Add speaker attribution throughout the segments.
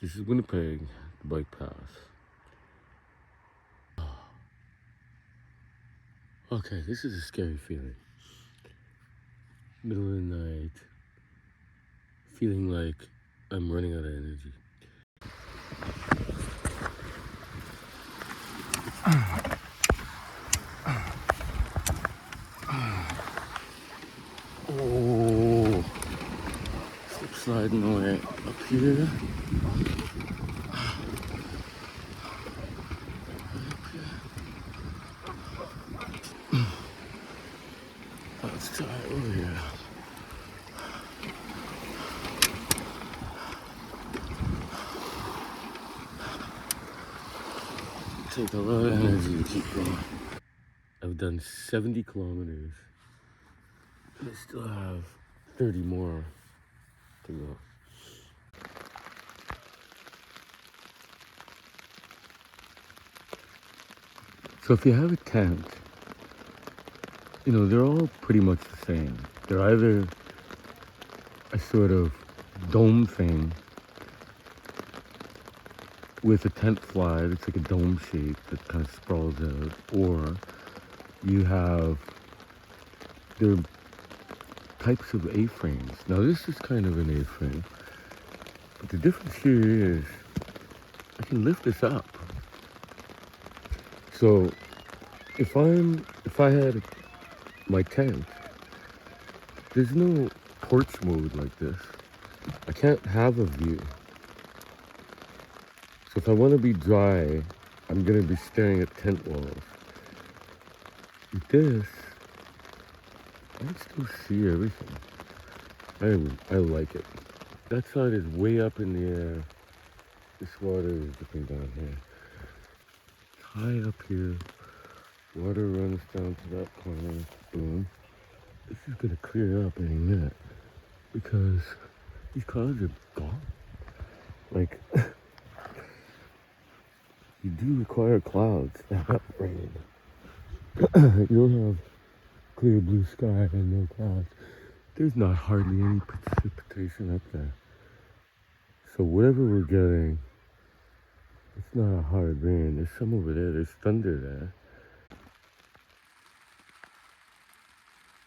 Speaker 1: This is Winnipeg, the bike path. Okay, this is a scary feeling. Middle of the night, feeling like I'm running out of energy. Oh, slip sliding away up here. Let's try over here. Take a lot of energy to keep going. I've done 70 kilometers. I still have 30 more to go. So if you have a tent, you know, they're all pretty much the same. They're either a sort of dome thing with a tent fly that's like a dome shape that kind of sprawls out, or you have, there are types of A-frames. Now this is kind of an A-frame, but the difference here is I can lift this up. So if I had my tent, there's no porch mode like this. I can't have a view. So if I want to be dry, I'm going to be staring at tent walls. With this, I can still see everything. I like it. That side is way up in the air. This water is dipping down here. High up here. Water runs down to that corner. Boom. This is going to clear up any minute because these clouds are gone. Like, you do require clouds to have rain. You don't have clear blue sky and no clouds. There's not hardly any precipitation up there. So whatever we're getting, it's not a hard rain. There's some over there. There's thunder there.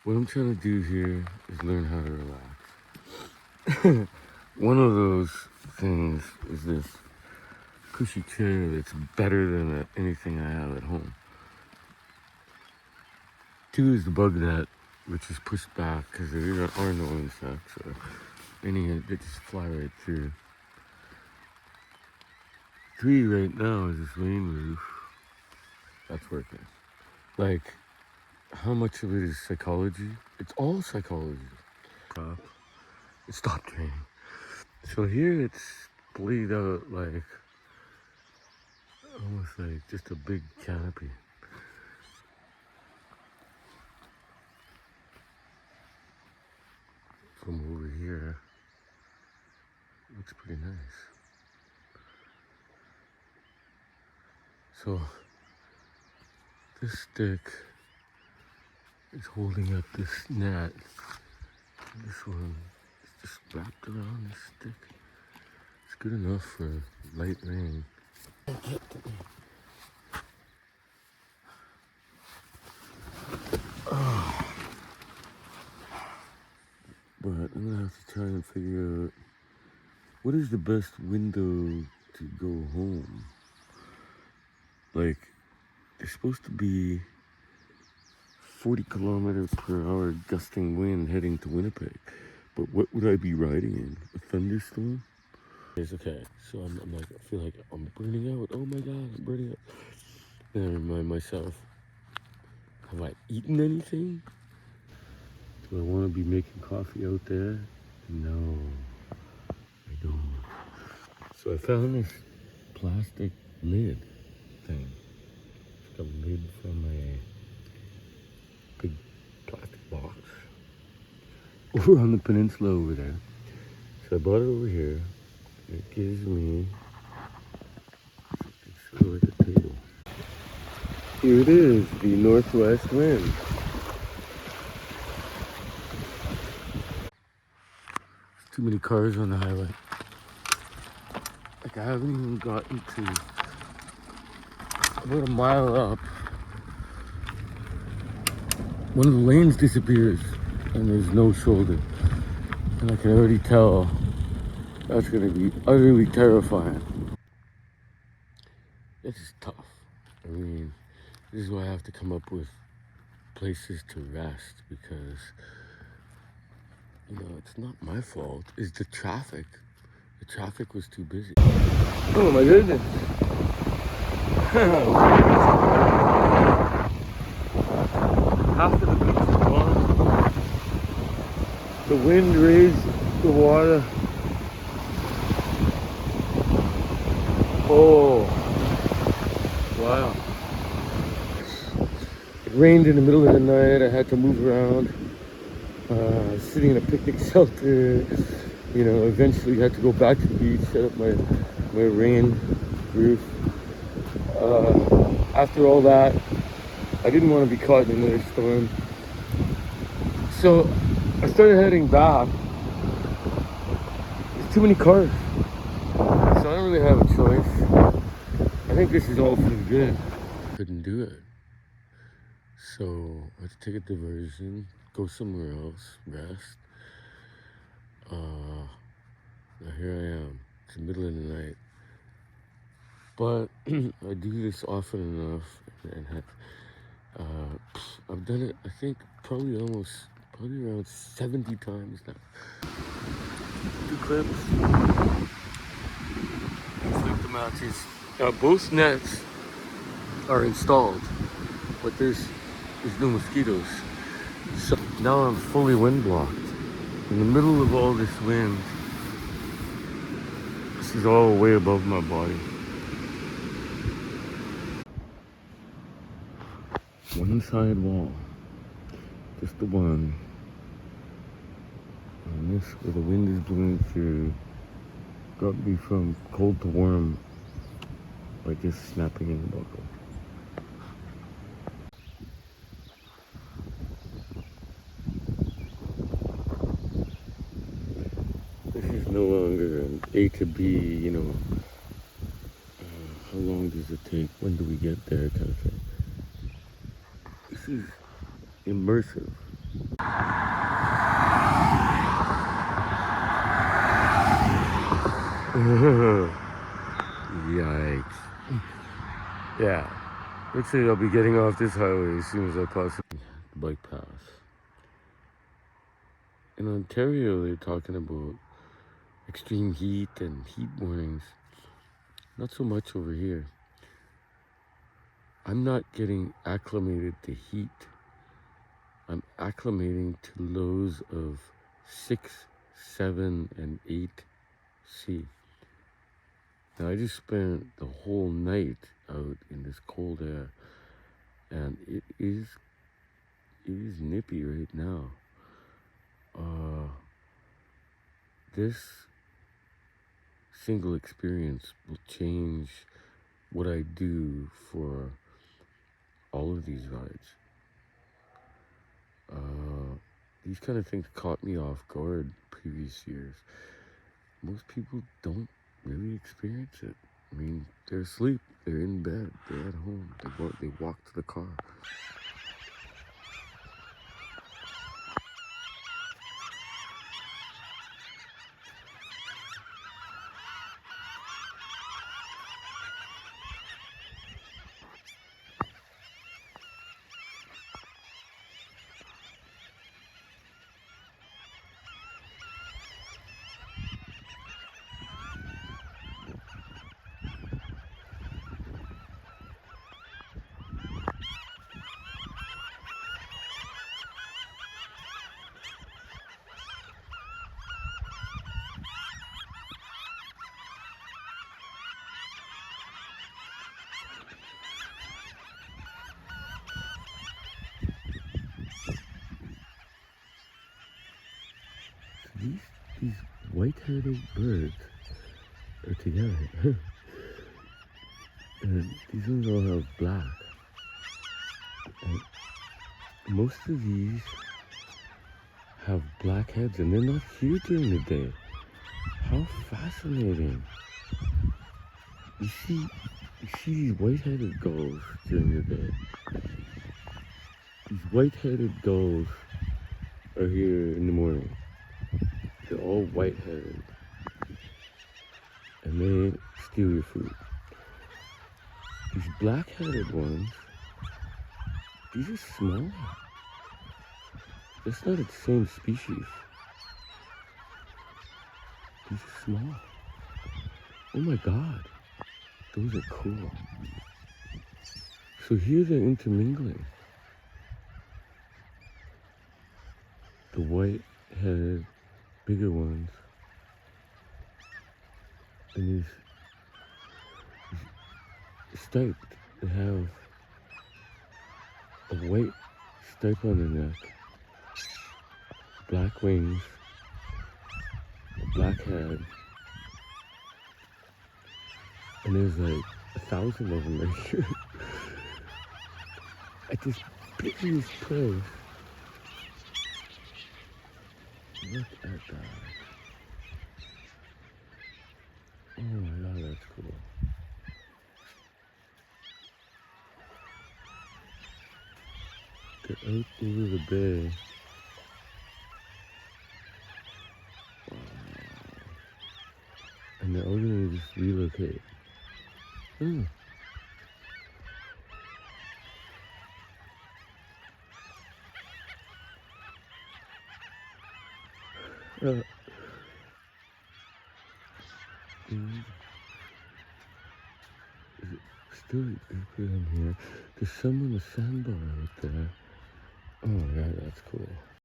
Speaker 1: What I'm trying to do here is learn how to relax. One of those things is this cushy chair that's better than anything I have at home. Two is the bug net, which is pushed back because there are no insects or any that just fly right through. Three right now is this rain roof. That's working. Like, how much of it is psychology? It's all psychology. It stopped raining. So here it's laid out like, almost like just a big canopy. From over here, it looks pretty nice. So this stick is holding up this net. And this one is just wrapped around this stick. It's good enough for light rain. But I'm gonna have to try and figure out what is the best window to go home. Like, there's supposed to be 40 kilometers per hour gusting wind heading to Winnipeg. But what would I be riding in? A thunderstorm? It's okay. So I'm like, I feel like I'm burning out. Oh my God, I'm burning out. Then I remind myself, have I eaten anything? Do I want to be making coffee out there? No, I don't. So I found this plastic lid thing. It's like a lid from a big plastic box over on the peninsula over there. So I bought it over here. It gives me sort of like a table. Here it is, the northwest wind. Too many cars on the highway. I Like I haven't even gotten to about a mile up. One of the lanes disappears and there's no shoulder. And I can already tell that's gonna be utterly terrifying. This is tough. I mean, this is why I have to come up with places to rest because, you know, it's not my fault. It's the traffic. The traffic was too busy. Oh my goodness. Half of the beach is gone. The wind raised the water. Oh, wow. It rained in the middle of the night. I had to move around. Sitting in a picnic shelter. You know, eventually had to go back to the beach, set up my rain roof. After all that, I didn't want to be caught in another storm. So I started heading back. There's too many cars. So I don't really have a choice. I think this is all for the good. Couldn't do it. So I had to take a diversion, go somewhere else, rest. Now here I am. It's the middle of the night. But I do this often enough and I've done it, I think, probably around 70 times now. Two clips. Flip the matches. Both nets are installed, but there's no mosquitoes. So now I'm fully wind blocked. In the middle of all this wind, this is all way above my body. One side wall, just the one. And this, where the wind is blowing through, got me from cold to warm by just snapping in the buckle. This is no longer an A to B, you know, how long does it take, when do we get there kind of thing. This is immersive. Yikes. Yeah. Looks like I'll be getting off this highway as soon as I possibly the bike path. In Ontario, they're talking about extreme heat and heat warnings. Not so much over here. I'm not getting acclimated to heat. I'm acclimating to lows of 6, 7, and 8 C. Now I just spent the whole night out in this cold air, and it is nippy right now. This single experience will change what I do for all of these rides. These kind of things caught me off guard previous years. Most people don't really experience it. I mean, they're asleep, they're in bed, they're at home, they walk to the car. These white-headed birds are together. And these ones all have black. And most of these have black heads and they're not here during the day. How fascinating. you see these white-headed gulls during the day. These white-headed gulls are here in the morning. They're all white-headed, and they steal your food. These black-headed ones, these are small. That's not the same species. These are small. Oh my God, those are cool. So here they're intermingling. The white-headed, bigger ones, and these striped. They have a white stripe on their neck, black wings, a black head, and there's like 1,000 of them right here. At this biggest place. Look at that. Oh my God, that's cool. They're out over the bay. Wow. And they're all gonna just relocate. Oh. Is it still deeper in here? There's some on the sandbar out there. Oh my God, that's cool.